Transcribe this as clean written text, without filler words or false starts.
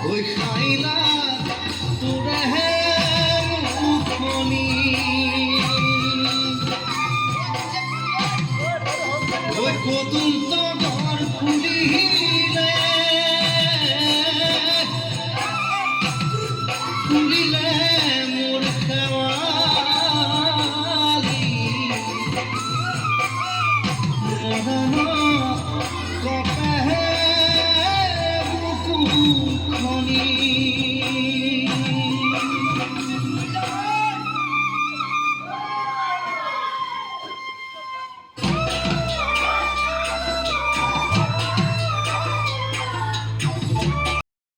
ওই খাইলা তোরে মুখনি ওই কদুম তো ঘর খুলিলে খুলিলে মোর খেওয়ালি কপে মুখনি